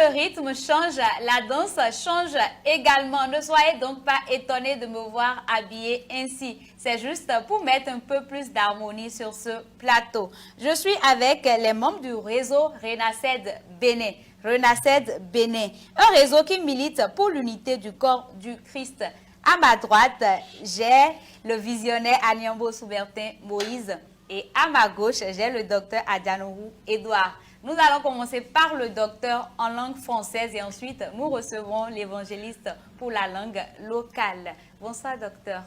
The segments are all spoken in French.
le rythme change, la danse change également. Ne soyez donc pas étonnés de me voir habillée ainsi. C'est juste pour mettre un peu plus d'harmonie sur ce plateau. Je suis avec les membres du réseau Renasced Bénin. Renasced Bénin, un réseau qui milite pour l'unité du corps du Christ. À ma droite, j'ai le visionnaire Aniambo Soubertin Moïse et à ma gauche, j'ai le docteur Adjanourou Edouard. Nous allons commencer par le docteur en langue française et ensuite nous recevrons l'évangéliste pour la langue locale. Bonsoir docteur.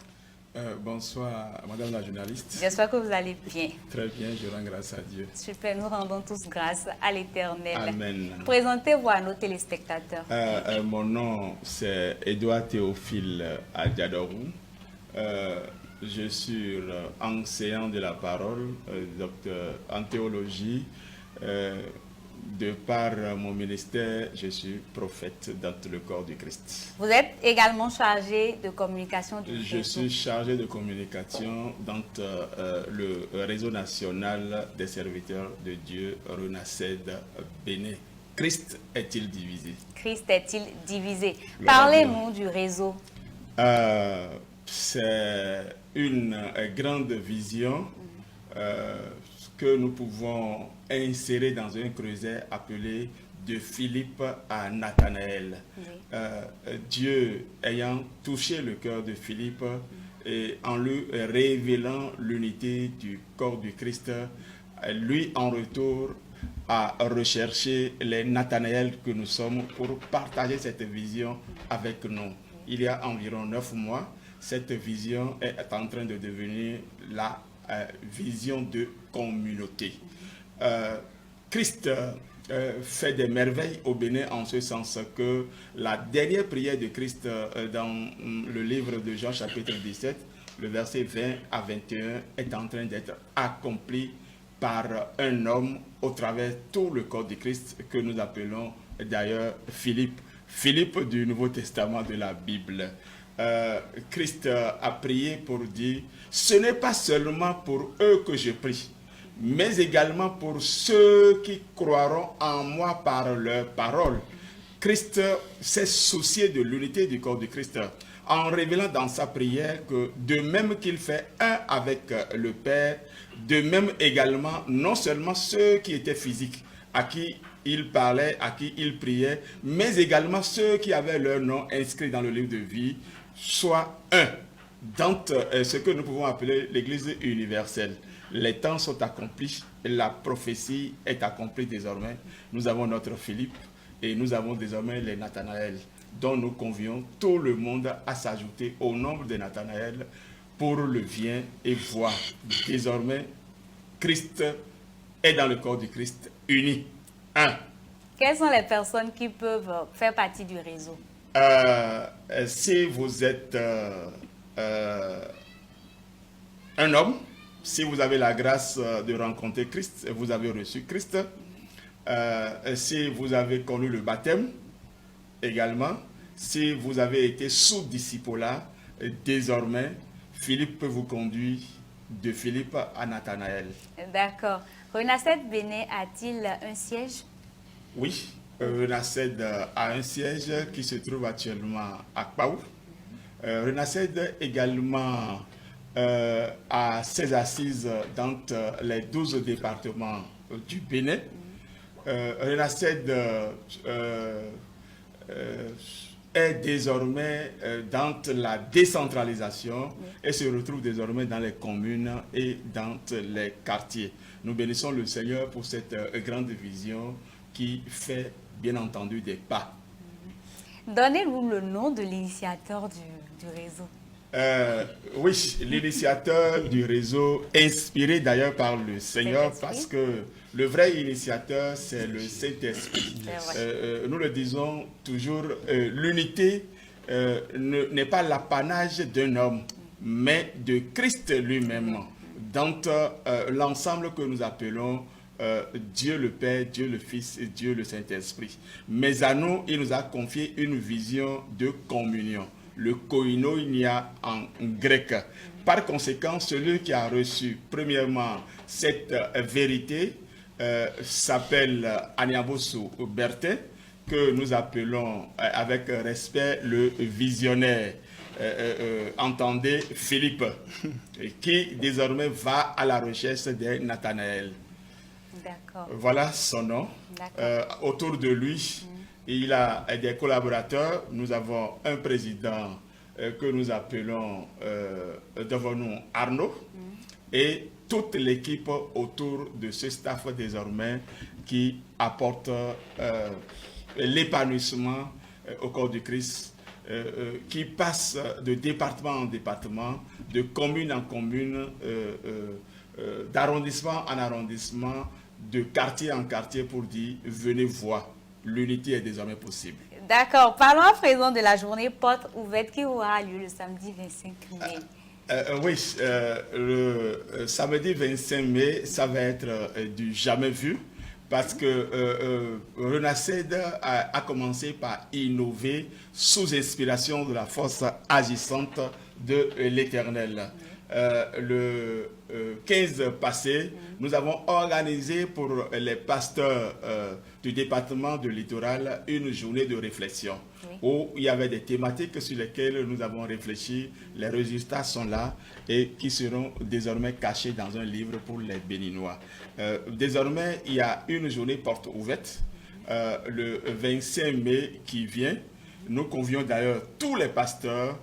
Bonsoir madame la journaliste. J'espère que vous allez bien. Très bien, je rends grâce à Dieu. Super, nous rendons tous grâce à l'Éternel. Amen. Présentez-vous à nos téléspectateurs. Mon nom c'est Edouard Théophile Adjadorou. Je suis enseignant de la parole, docteur en théologie. De par mon ministère, je suis prophète dans le corps du Christ. Vous êtes également chargé de communication du réseau. Je suis chargé de communication dans le réseau national des serviteurs de Dieu, Renasced Bénin. Christ est-il divisé? Christ est-il divisé? Parlez-nous du réseau. C'est une grande vision que nous pouvons insérer dans un creuset appelé de Philippe à Nathanaël. Oui. Dieu ayant touché le cœur de Philippe et en lui révélant l'unité du corps du Christ, lui en retour a recherché les Nathanaël que nous sommes pour partager cette vision avec nous. Il y a environ 9 mois, cette vision est en train de devenir la vision de communauté. Christ fait des merveilles au Bénin en ce sens que la dernière prière de Christ dans le livre de Jean chapitre 17, le verset 20 à 21 est en train d'être accompli par un homme au travers tout le corps de Christ que nous appelons d'ailleurs Philippe. Philippe du Nouveau Testament de la Bible. Christ a prié pour dire, ce n'est pas seulement pour eux que je prie, mais également pour ceux qui croiront en moi par leur parole. Christ s'est soucié de l'unité du corps du Christ en révélant dans sa prière que de même qu'il fait un avec le Père, de même également non seulement ceux qui étaient physiques, à qui il parlait, à qui il priait, mais également ceux qui avaient leur nom inscrit dans le livre de vie, soit un, dans ce que nous pouvons appeler l'Église universelle. Les temps sont accomplis, la prophétie est accomplie désormais. Nous avons notre Philippe et nous avons désormais les Nathanaël, dont nous convions tout le monde à s'ajouter au nombre de Nathanaël pour le bien et voir. Désormais, Christ est dans le corps du Christ uni. Un. Quelles sont les personnes qui peuvent faire partie du réseau? Si vous êtes un homme, si vous avez la grâce de rencontrer Christ, vous avez reçu Christ. Si vous avez connu le baptême, également, si vous avez été sous discipulat, désormais, Philippe peut vous conduire de Philippe à Nathanaël. D'accord. Renasced Bénin a-t-il un siège? Oui. Renasced a un siège qui se trouve actuellement à Kpaou. Renasced également a ses assises dans les 12 départements du Bénin. Renasced est désormais dans la décentralisation et se retrouve désormais dans les communes et dans les quartiers. Nous bénissons le Seigneur pour cette grande vision qui fait bien entendu des pas. Donnez-nous le nom de l'initiateur du réseau. Oui, l'initiateur du réseau, inspiré d'ailleurs par le Seigneur, parce que le vrai initiateur, c'est le Saint-Esprit. Nous le disons toujours, l'unité n'est pas l'apanage d'un homme, mais de Christ lui-même, dans l'ensemble que nous appelons Dieu le Père, Dieu le Fils et Dieu le Saint-Esprit. Mais à nous, il nous a confié une vision de communion, le koinonia en grec. Par conséquent, celui qui a reçu premièrement cette vérité s'appelle Aniabosu Bertin, que nous appelons avec respect le visionnaire. Entendez Philippe, qui désormais va à la recherche de Nathanaël. Voilà son nom. Autour de lui, il a des collaborateurs. Nous avons un président que nous appelons devant nous Arnaud, et toute l'équipe autour de ce staff désormais qui apporte l'épanouissement au corps du Christ, qui passe de département en département, de commune en commune, d'arrondissement en arrondissement, de quartier en quartier pour dire venez voir, l'unité est désormais possible. D'accord. Parlons à présent de la journée porte ouverte qui aura lieu le samedi 25 mai. Oui, le samedi 25 mai, ça va être du jamais vu, parce que Renasced a commencé par innover sous inspiration de la force agissante de l'Éternel. Le 15 passé, nous avons organisé pour les pasteurs du département du littoral une journée de réflexion où il y avait des thématiques sur lesquelles nous avons réfléchi. Les résultats sont là et qui seront désormais cachés dans un livre pour les Béninois. Désormais, il y a une journée porte ouverte le 25 mai qui vient. Nous convions d'ailleurs tous les pasteurs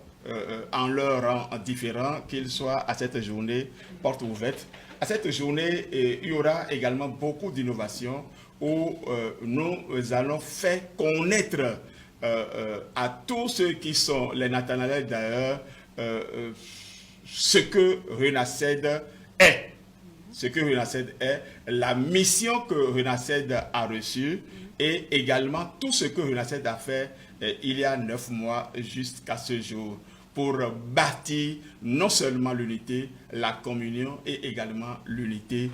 en leur rang différent, qu'ils soient à cette journée porte ouverte. À cette journée, il y aura également beaucoup d'innovations où nous allons faire connaître à tous ceux qui sont les Nathanaël d'ailleurs ce que Renasced est. Ce que Renasced est, la mission que Renasced a reçue et également tout ce que Renasced a fait il y a 9 mois jusqu'à ce jour, pour bâtir non seulement l'unité, la communion et également l'unité,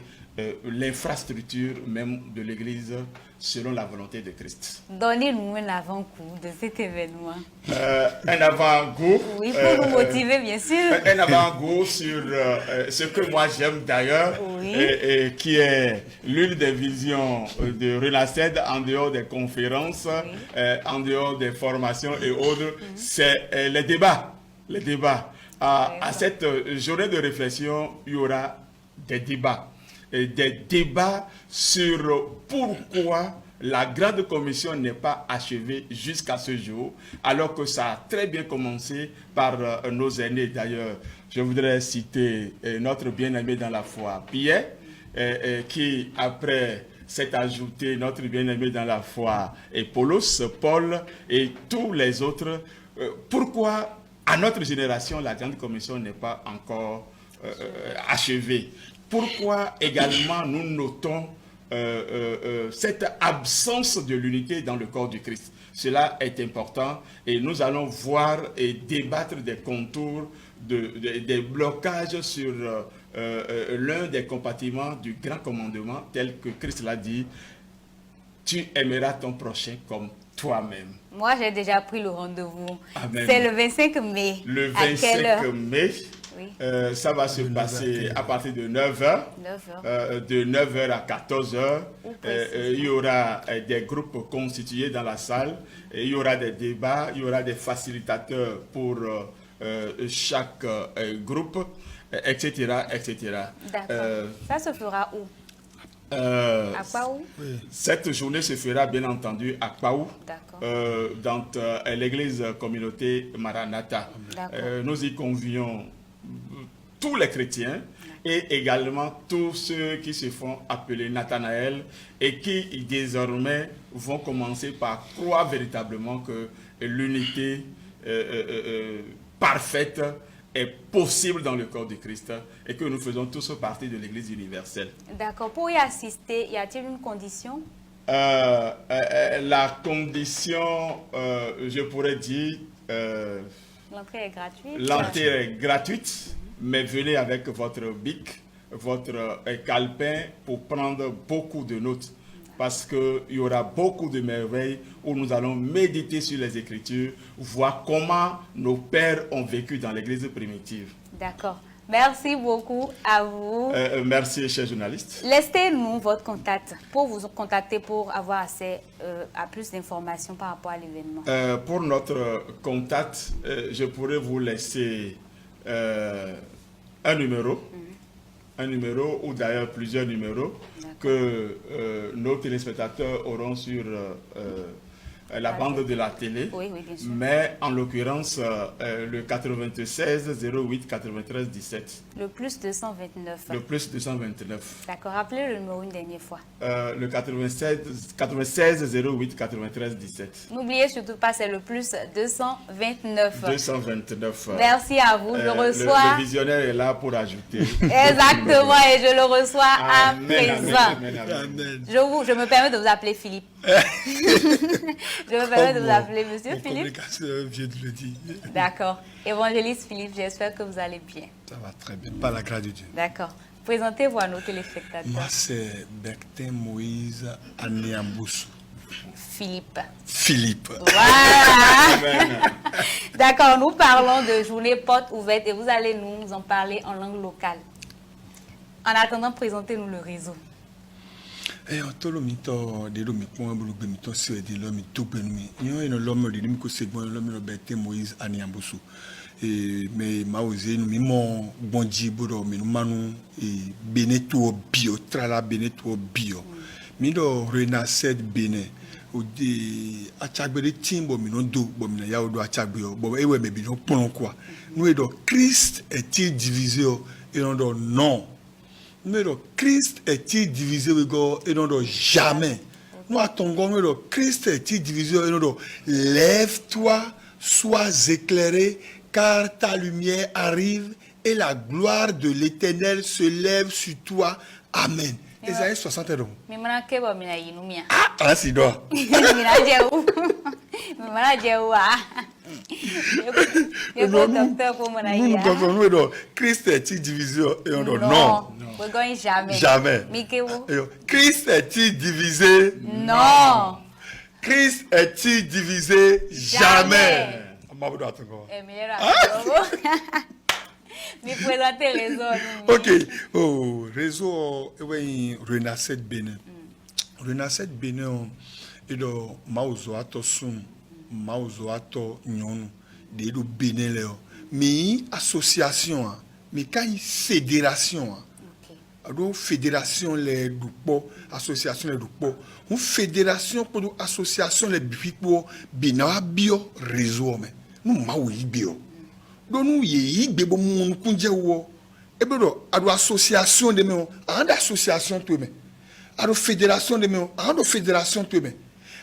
l'infrastructure même de l'Église selon la volonté de Christ. Donnez-nous un avant-goût de cet événement. Un avant-goût. Oui, pour nous motiver, bien sûr. Un avant-goût sur ce que moi j'aime d'ailleurs, oui. et qui est l'une des visions de Renasced en dehors des conférences, oui. En dehors des formations et autres, c'est les débats. Les débats. À cette journée de réflexion, il y aura des débats. Des débats sur pourquoi la Grande Commission n'est pas achevée jusqu'à ce jour, alors que ça a très bien commencé par nos aînés. D'ailleurs, je voudrais citer notre bien-aimé dans la foi, Pierre, qui, après s'est ajouté notre bien-aimé dans la foi, et Paul et tous les autres. Pourquoi, à notre génération, la Grande Commission n'est pas encore achevée? Pourquoi également nous notons cette absence de l'unité dans le corps du Christ? Cela est important et nous allons voir et débattre des contours, des blocages sur l'un des compartiments du grand commandement tel que Christ l'a dit: tu aimeras ton prochain comme toi-même. Moi, j'ai déjà pris le rendez-vous. C'est le 25 mai. Le 25 mai. Oui. Ça va se passer à partir de 9h. De 9h à 14h. Il y aura des groupes constitués dans la salle. Et il y aura des débats. Il y aura des facilitateurs pour chaque groupe, etc. etc. D'accord. Ça se fera où? À Kpaou? Cette journée se fera bien entendu à Kpaou, dans l'église communauté Maranatha. Nous y convions tous les chrétiens et également tous ceux qui se font appeler Nathanaël et qui désormais vont commencer par croire véritablement que l'unité parfaite est possible dans le corps de Christ et que nous faisons tous partie de l'Église universelle. D'accord. Pour y assister, y a-t-il une condition? La condition, je pourrais dire... l'entrée est gratuite. L'entrée est gratuite, mais venez avec votre bic, votre calepin pour prendre beaucoup de notes. Parce qu'il y aura beaucoup de merveilles où nous allons méditer sur les Écritures, voir comment nos pères ont vécu dans l'Église primitive. D'accord. Merci beaucoup à vous. Merci, chers journalistes. Laissez-nous votre contact pour vous contacter pour avoir accès à plus d'informations par rapport à l'événement. Pour notre contact, je pourrais vous laisser un numéro ou d'ailleurs plusieurs numéros que nos téléspectateurs auront sur la bande de la télé. Oui, bien sûr. Mais en l'occurrence, le 96 08 93 17. Le plus 229. Le plus 229. D'accord, rappelez le numéro une dernière fois. Le 96 08 93 17. N'oubliez surtout pas, c'est le plus 229. 229. Merci à vous, je reçois... Le visionnaire est là pour ajouter. Exactement, et je le reçois à présent. Amen. Je me permets de vous appeler Philippe. Je me permets de vous appeler Monsieur Philippe. Vient de le dire. D'accord. Évangéliste Philippe, j'espère que vous allez bien. Ça va très bien, par la grâce de Dieu. D'accord. Présentez-vous à nos téléspectateurs. Moi, c'est Bertin Moïse Aniamboussou. Philippe. Amen. D'accord, nous parlons de journée porte ouverte et vous allez nous en parler en langue locale. En attendant, présentez-nous le réseau. Et en tout le temps, des hommes qui ont un peu sur des hommes tout pénumés. Il y a un homme qui dit que c'est bon, l'homme Bertin Moïse Aniamboussou. Mais ma osé nous mimons bon Dieu mais nous manons et Beneto bio trala Beneto bio mi do renaissance Bénin ou de achagbere timbo mi no do bo mi na ya do achagbe bo ewe me bi no pon quoi nous do Christ est-il divisé et non do non nous do Christ est-il divisé et non do jamais nous attendons nous do Christ est-il divisé et non do lève-toi sois éclairé car ta lumière arrive et la gloire de l'Éternel se lève sur toi. Amen. Ésaïe 60 ans. Ah, c'est toi. Nous comprenons, Christ est-il divisé et on dit non. Jamais. Christ est-il divisé? Non. Christ est-il divisé? Jamais. Ok. Oh, réseau Renaissance Bénin. Renaissance Bénin et do mauzo ato sum mauzo ato nyonu de do Bénin le mais association mais quand fédération alors fédération les dupo association les dupo une fédération pour association les bipo Bénin bio réseau mais nous maui bio donc nous y bebo mon kunje wo e bedo ado association de me and association to me ado fédération de me and fédération to me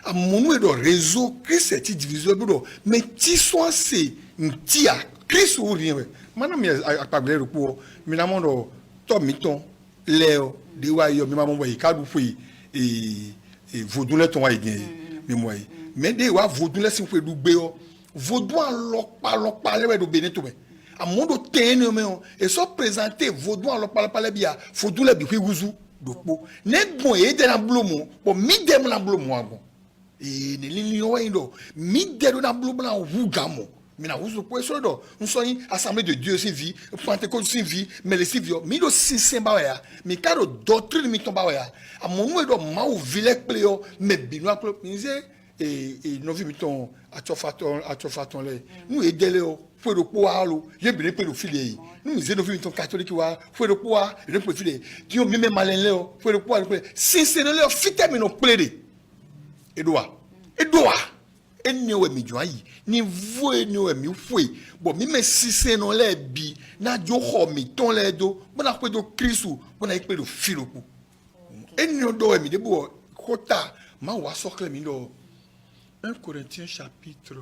a mon do réseau Christ est divisé bedo mais ti soit c'est ntia Christ ou rien mana mi akpagbe ro po mi na mo do to mi ton leo de wa yo mi ma mo yi ka du fui e vodun ton wa igen mi mo yi mais de wa vodun si fui du gbe yo Vaudou en l'opale de Beneto. À mon dos tenue, et sont présentés Vaudou en l'opale bien. Vaudou la bi wuzu dopo. Net bon et de la blomo. Pour mi dem la blomo bon. Et ne l'igno indo. Mi de la blomo la wugamo. Mais na wuzu po so do. Nous sommes assemblée de Dieu c'est vie, Pentecôte c'est vie, mais les civils mi do si ba ya. Mi ka do doctrine mi tomba ya. À mon do ma ou vile pleo mais binoa pleo et nous vivons à Tchofaton nous aidons pour le pouvoir je bien pour le filet nous vivons catholique pour le pouvoir le filet qui ont même malin pour le pouvoir si c'est leur fit nous plaider et doit et nous mi joie ni voix nous mi fouet bon même si c'est non les bi na jo ho mi ton les do bon a do Christ bon a pe do filo et nous do mi de bo kota ma wa sokle mi do 1 Corinthiens chapitre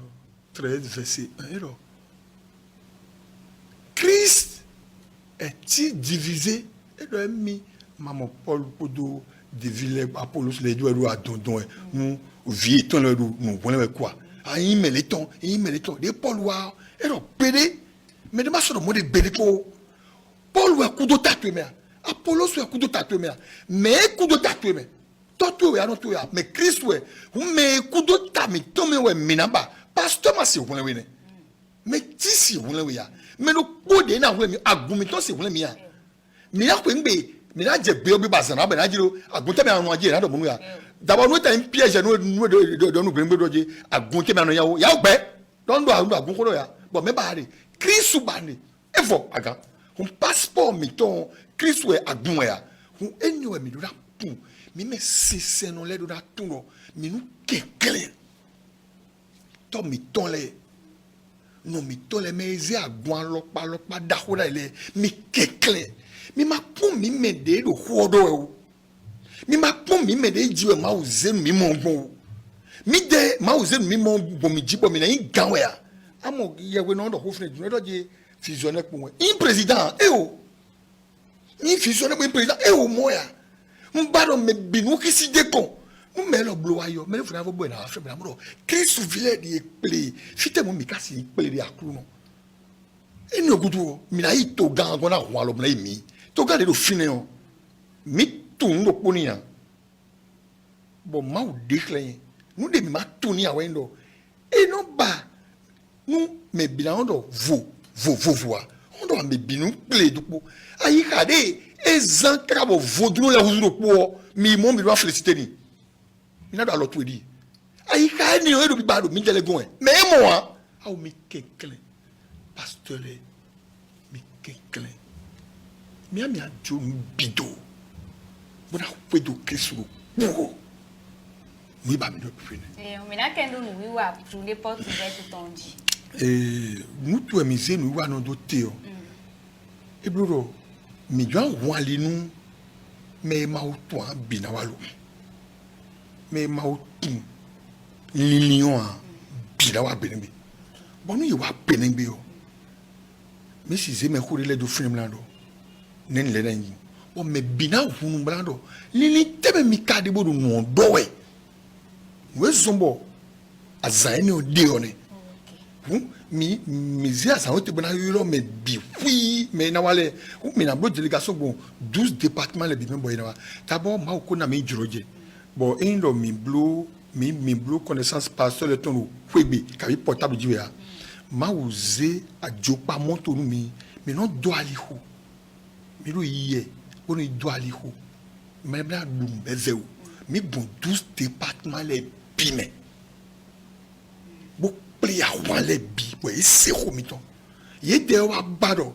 13 verset 1. Christ est-il divisé? Et le mi maman Paul Podo de Ville Apollos les deux à Dondon nous vietons le nous voulons quoi? Ah il met les tons des Paul wa et le pédé mais de ma sur le mot de bélico Paul wa coup de tatoué Apollos wa coup de tatoué mais coup de tatoué mais Christ ouais mais kudo ta mi tome ouais minamba pasteur ma si vous voulez mais si vous voulez mais le code na wule mi agumito se wule mi ya mi ya kwengbe mi na je be obi bazana ba na jiro agunte mi anu aje na do munu ya d'abord nous t'as un piège nous de nous grimber doje agunte mi anu ya gbe don do agun ko do ya bon me ba re Christ bani efo aga un passeport mi ton Christ we agun ya un anywhere mi do da pun mi me sese no le do da tun ro mi nu kekele to mi ton le no mi ton le me eze agun lopa da ho da le mi kekele mi ma pun mi me de do ho do e mi ma pun mi me de jiwe ma o zenu mi mo gbon mi de ma o zenu mi mo bo mi jibo mi na yin ganwe ya amo ye we no do ho fune do je fusionner pour un président o ni fusionner pour un président o moya mbaro me binu kisi de kon me lo blo ayo me funa vo bo na afa bra mo Christ vile de play fite mo mi kasi play de akru no eni ogudu mi na ito gan go na ho alo na mi to ga de do fine o mi tun do poni ya bo ma o declare nu de mi ma tuni a wendo e no ba nu me bilan do vo on doit me binu play du po ayi ka de ezan krabo vodru la huzuro po mi mo mi do féliciter ni ina do alotu edi ayi ka ni o do bi ba do mi jele gon e me mo a o mi kekle pasteur mi kekle mi a jo bido bona pe do kesuro po mi ba mi do fini on me na kendo nu wiwa journée porte ouverte ton dit nous tous amis nous va nous doter et bro mi jo wali nu me ma o to bina walo me ma o tu lilion bina wa benbe bonu yi wa benbe o me si ze me khuri le do film lando nen le nan yi o me bina hunu blando lili tebe mi kadi bodu no dowe we zombo azaini o de one mi zia sa hote bona yolo me bi fui me na wale mi na blo délégation bon 12 départements le bi me boy na d'abord ma ko na mi jiroje bon endo mi blo connaissance pasteur le ton kwebe ka bi portable jiwe ya ma uze ajopa monto nu mi non do ali ho mi ro yiye oni do ali ho me bla dum bezeu mi bon 12 départements le bi me plia wale bi we sero miton ye de wa bado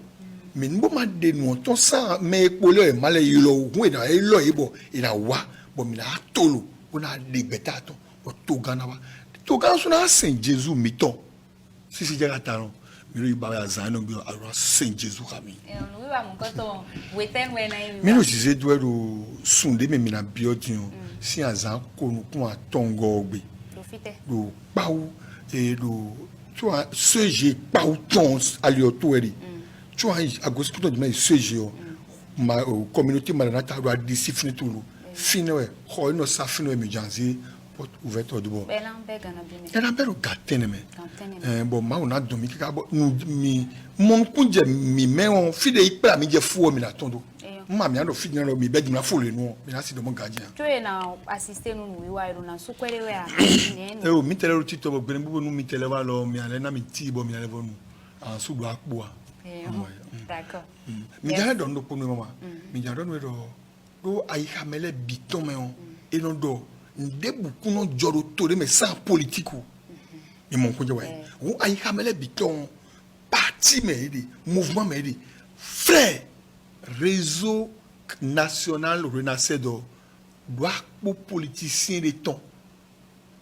me nbo ma de no to sa me polo e male yilo hu e na e lo ibo ina wa bo mi na tolo ona de betato o to gana wa to gana so na Saint Jesus miton si jega taron mi ro iba ya zano bi ara Saint Jesus kami no wi wa mo koto weten we na yi mi no si se do ero sunde me mi na biodin si azan ko nu kun atongo ogbe profite do pawu et tu vois ce j'ai pas autant à l'autorité tu vois à gauche plutôt de ce j'ai ma communauté maranatha doit décifrer tout le fine ouais oh non ça fine me janzi porte ouverte de bon elle a belle gatene mais bon ma on a dormi ka nous mi mon kunje mi mais on fide ipa mi je fou mi na tondo ma mi ando fide na mi be na fo le no mi na si de mon gardien tu es na assister nous wi wa na su kwere we a o mi tele tito bo gbere bu nu mi tele wa lo mi ale na mi ti bo mi ale bo nu an su do akpo a d'accord mi jare don do ponu mama mi jare don we do ayi kamele biton me on e no do ndebu kuno joro to de me sans politique o mi mon kunje wa o ayi kamele biton parti me di mouvement me di frère réseau national renascer do doit pour politiciens de temps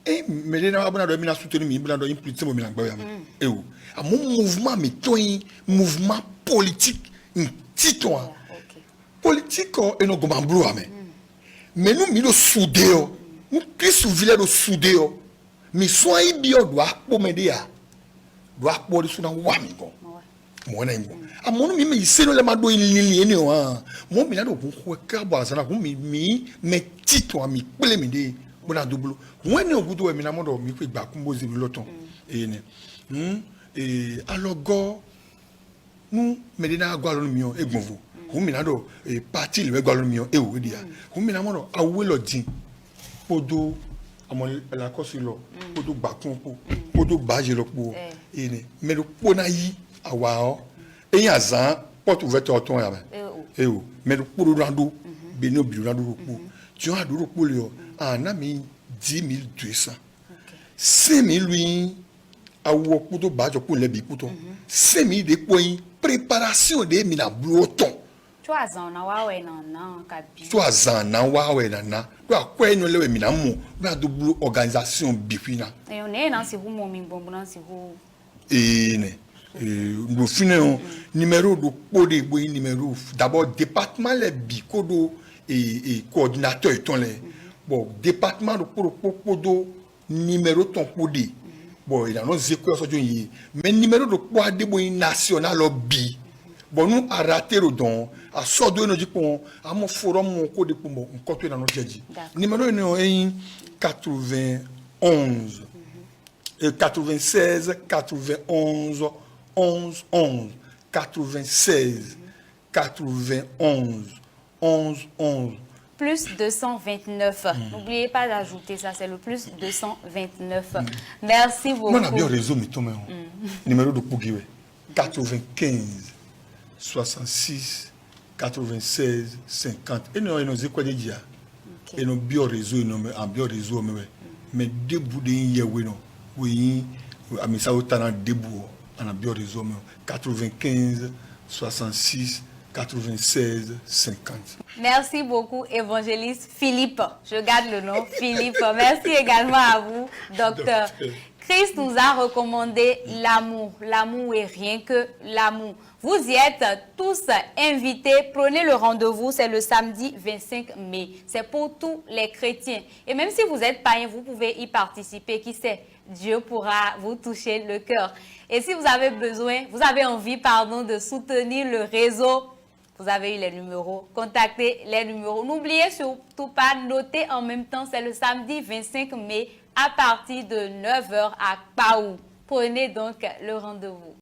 et mais les na abona do mi na soutenir mi bla do impliquer mo mi na gba ya e o a mon mouvement mi ton mouvement politique titon politique et no goma blo ame mais nous mi do soudé o nous qui souvile do soudé o mi so ai bi o doit pour me dia doit pour de so na wa mi go mo na ngo amono mi se no le ma do ilili eni o mo mi na do ko ka bo asana ko mi me tito mi pele mi de bona double when o gudo mi na mo do mi pe gba kun bo zi mi loton eni alogo nu me de na agwalo mi o egbonvo hu mi na do party le agwalo mi o ewo dia hu mi na mo do awe lo din podo amo la kosi lo podo gba kun po podo baje lo po eni me do po na yi awa o Et il y a un porte ouverte au ton. Et où? Mais le pour le rando, béno, bilando, tu as du repos, un ami 10 200. 5 000 lui, à où pour le badge pour les bipouton. 5 000 de points, préparation des mina bloton. Tu as un awa non, capi. Tu as un awa nana. Tu as quoi nous le mina mo, tu as double organisation bipina. Et on est dans ce room, mon bon, dans ce room. Et nous finissons numéro de code numéro d'abord département les bicodo et coordinateur ton les bon département de code numéro ton code bon il a nos écoles mais numéro de code national bi bon nous a raté le don à sort de nous dit qu'on à mon forum mon code pour mon côté dans notre dit numéro est 91 et 96 91 11 11 96 91 11 11 plus 229. N'oubliez pas d'ajouter ça, c'est le plus 229. Merci beaucoup. Moi, on a bien réseau, mais ton numéro de Pougiwe 95 66 96 50. Et nous avons quoi dire? Et nous bio réseau, en bio réseau, mais debout de yewe non. Oui, mais ça autant debout. On a bien réseau 95 66 96 50. Merci beaucoup, évangéliste Philippe. Je garde le nom, Philippe. Merci également à vous, docteur. Christ nous a recommandé l'amour. L'amour est rien que l'amour. Vous y êtes tous invités. Prenez le rendez-vous. C'est le samedi 25 mai. C'est pour tous les chrétiens. Et même si vous êtes païen, vous pouvez y participer. Qui sait? Dieu pourra vous toucher le cœur. Et si vous avez besoin, vous avez envie, de soutenir le réseau, vous avez eu les numéros. Contactez les numéros. N'oubliez surtout pas, notez en même temps, c'est le samedi 25 mai à partir de 9 h à Paou. Prenez donc le rendez-vous.